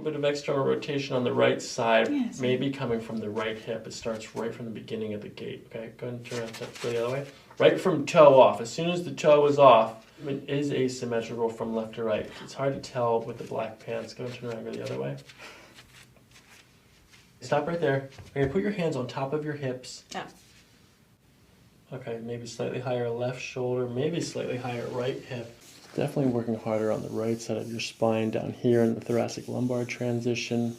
little bit of external rotation on the right side, maybe coming from the right hip. It starts right from the beginning of the gait. Okay, go ahead and turn around, go the other way. Right from toe off. As soon as the toe is off, it is asymmetrical from left to right. It's hard to tell with the black pants. Go and turn around, go the other way. Stop right there. Okay, put your hands on top of your hips. Yeah. Okay, maybe slightly higher left shoulder, maybe slightly higher right hip. Definitely working harder on the right side of your spine down here in the thoracic lumbar transition.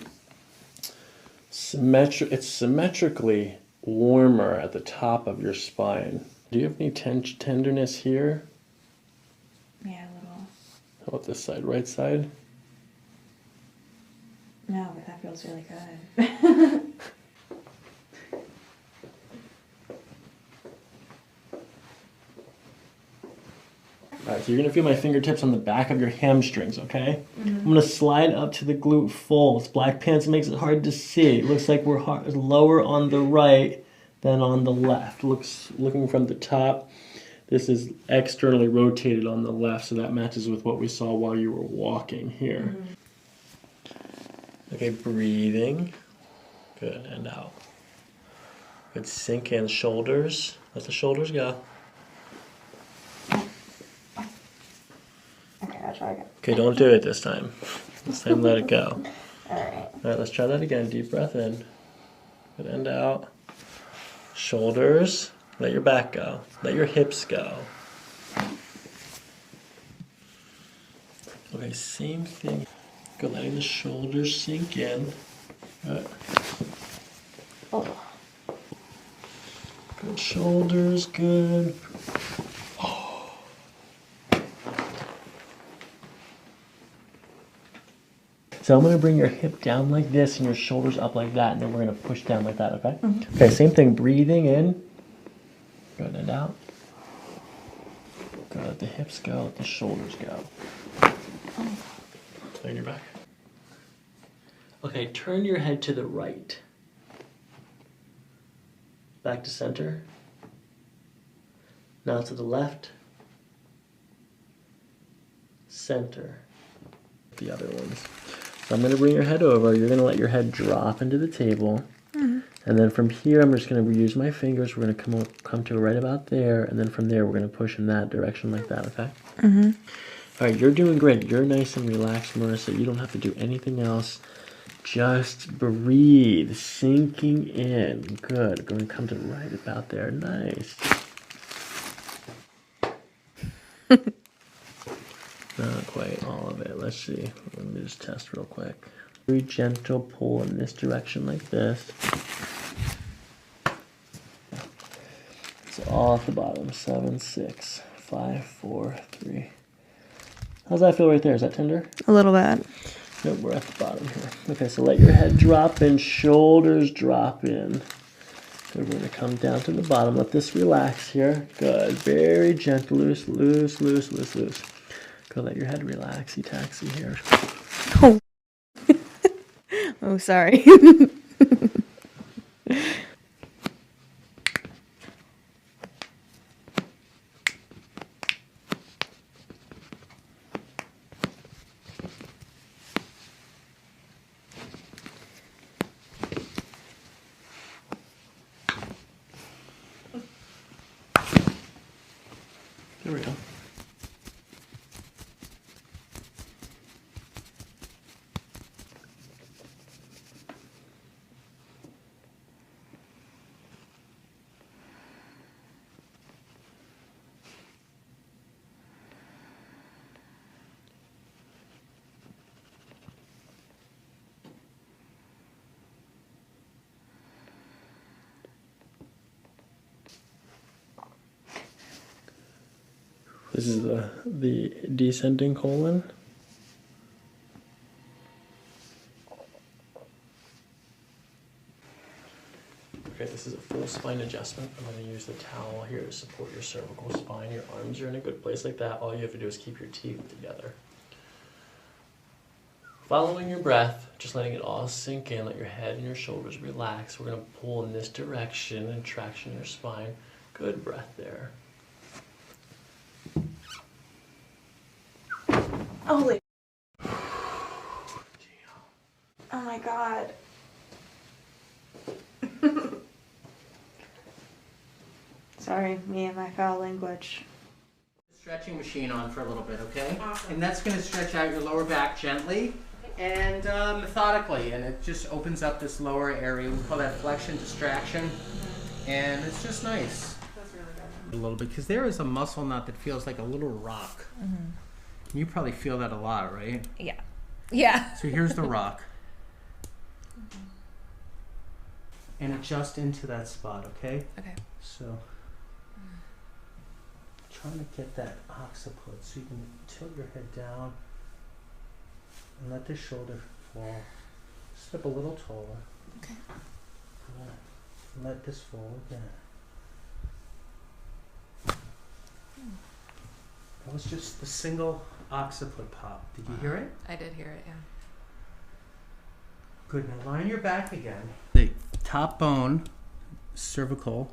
It's symmetrically warmer at the top of your spine. Do you have any tenderness here? Yeah, a little. How about this side, right side? No, but that feels really good. All right, so you're gonna feel my fingertips on the back of your hamstrings, okay? I'm gonna slide up to the glute folds. Black pants makes it hard to see. It looks like we're lower on the right than on the left. Looking from the top, this is externally rotated on the left, so that matches with what we saw while you were walking here. Okay, breathing. Good, and out. Good, sink in shoulders. Let the shoulders go. I'll try again. Okay, don't do it this time. This time let it go. Alright. Alright, let's try that again. Deep breath in. Good, and out. Shoulders. Let your back go. Let your hips go. Okay, same thing. Good, letting the shoulders sink in. Good. Oh. Good shoulders, good. So I'm going to bring your hip down like this and your shoulders up like that, and then we're going to push down like that, okay? Okay, same thing. Breathing in. Good, and out. Good, let the hips go, let the shoulders go. Lean your back. Okay, turn your head to the right. Back to center. Now to the left. Center. The other ones. So I'm going to bring your head over. You're going to let your head drop into the table. And then from here, I'm just going to use my fingers. We're going to come to right about there. And then from there, we're going to push in that direction like that, okay? All right, you're doing great. You're nice and relaxed, Marissa. You don't have to do anything else. Just breathe, sinking in. Good. Going to come to right about there. Nice. Not quite all of it. Let's see. Let me just test real quick. Very gentle pull in this direction like this. It's all at the bottom. 7, 6, 5, 4, 3. How's that feel right there? Is that tender? A little bit. Nope, we're at the bottom here. Okay, so let your head drop in, shoulders drop in. Good, we're going to come down to the bottom. Let this relax here. Good. Very gentle. Loose, loose, loose, loose, loose. Go let your head relax, taxi here. Oh. Oh, sorry. There we go. This is the descending colon. Okay, this is a full spine adjustment. I'm going to use the towel here to support your cervical spine. Your arms are in a good place like that. All you have to do is keep your teeth together. Following your breath, just letting it all sink in, let your head and your shoulders relax. We're going to pull in this direction and traction your spine. Good breath there. Holy. Oh my god. Sorry, me and my foul language. Stretching machine on for a little bit, okay? Awesome. And that's going to stretch out your lower back gently and methodically, and it just opens up this lower area. We call that flexion distraction, and it's just nice. That's really good. A little bit, because there is a muscle knot that feels like a little rock. You probably feel that a lot, right? Yeah. Yeah. So here's the rock. And adjust into that spot, okay? Okay. So, trying to get that occiput so you can tilt your head down and let the shoulder fall. Step a little taller. Okay. And let this fall again. That was just the single occiput pop. Did you hear it? I did hear it, yeah. Good. Now line your back again. The top bone, cervical,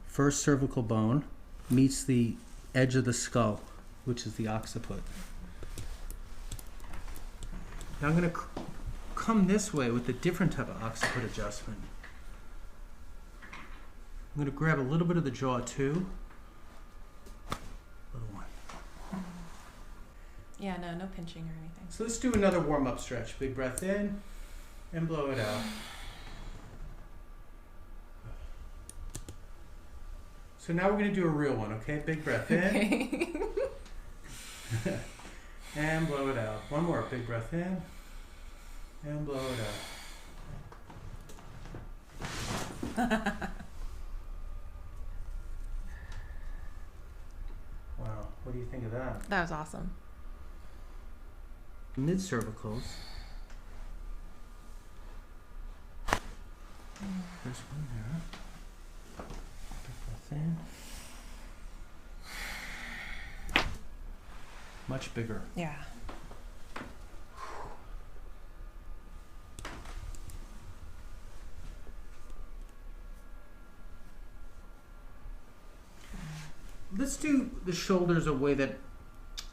first cervical bone, meets the edge of the skull, which is the occiput. Now I'm going to come this way with a different type of occiput adjustment. I'm going to grab a little bit of the jaw too. Little one. Yeah, no pinching or anything. So let's do another warm-up stretch. Big breath in and blow it out. So now we're going to do a real one, okay? Big breath in. Okay. And blow it out. One more. Big breath in. And blow it out. Wow. What do you think of that? That was awesome. Mid-cervicals. There's one there. Big breath in. Much bigger. Yeah. Let's do the shoulders a way that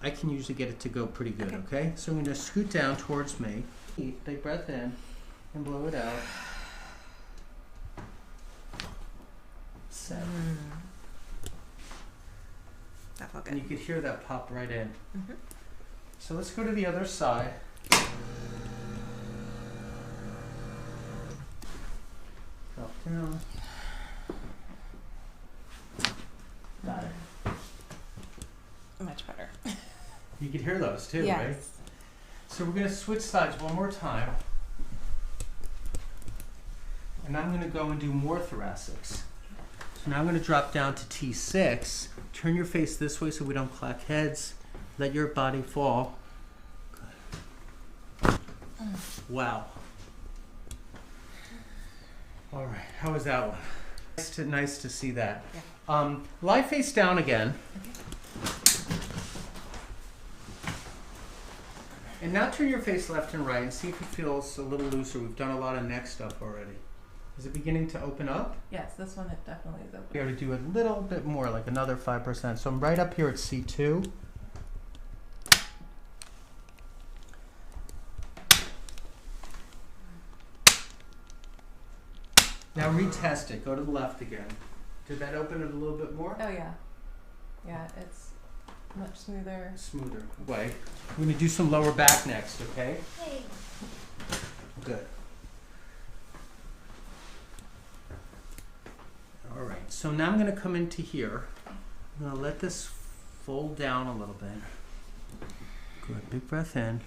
I can usually get it to go pretty good, okay? So I'm going to scoot down towards me. Big breath in and blow it out. 7. That felt And good. you could hear that pop right in. Mhm. So let's go to the other side. Drop down. Got it. Much better. You could hear those too, right? Yes. So we're going to switch sides one more time. And I'm going to go and do more thoracics. So now I'm going to drop down to T6. Turn your face this way so we don't clack heads. Let your body fall. Good. Wow. All right, how was that one? Nice to see that. Yeah. Lie face down again. And now turn your face left and right and see if it feels a little looser. We've done a lot of neck stuff already. Is it beginning to open up? Yes, this one it definitely is open. We got to do a little bit more, like another 5%. So I'm right up here at C2. Now retest it. Go to the left again. Did that open it a little bit more? Oh yeah. Yeah, it's much smoother. Smoother way. We're going to do some lower back next, okay? Hey. Good. All right, so now I'm going to come into here. I'm going to let this fold down a little bit. Good, big breath in.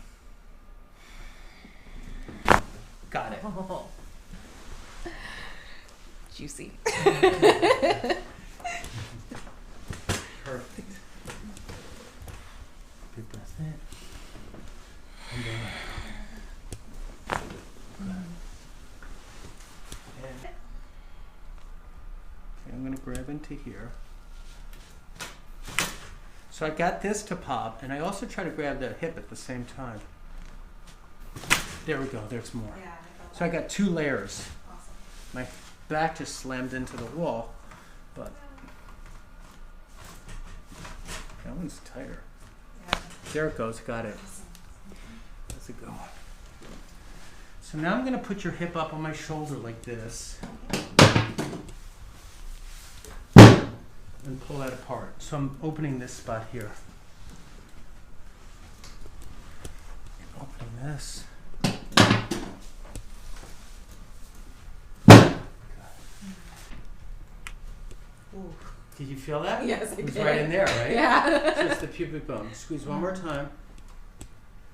Got it. Oh. Juicy. Perfect. Big breath in. And then okay, I'm going to grab into here. So I got this to pop, and I also try to grab the hip at the same time. There we go, there's more. Yeah, So I got 2 layers. awesome. My back just slammed into the wall, but that one's tighter. Yeah. There it goes, got it. How's it go? So now I'm going to put your hip up on my shoulder like this. And pull that apart. So I'm opening this spot here. And opening this. Ooh. Did you feel that? Yes, I It was did. right in there, right? Yeah. So it's the pubic bone. Squeeze one more time.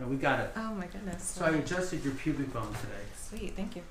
No, we got it. Oh my goodness. So I adjusted your pubic bone today. Sweet, thank you.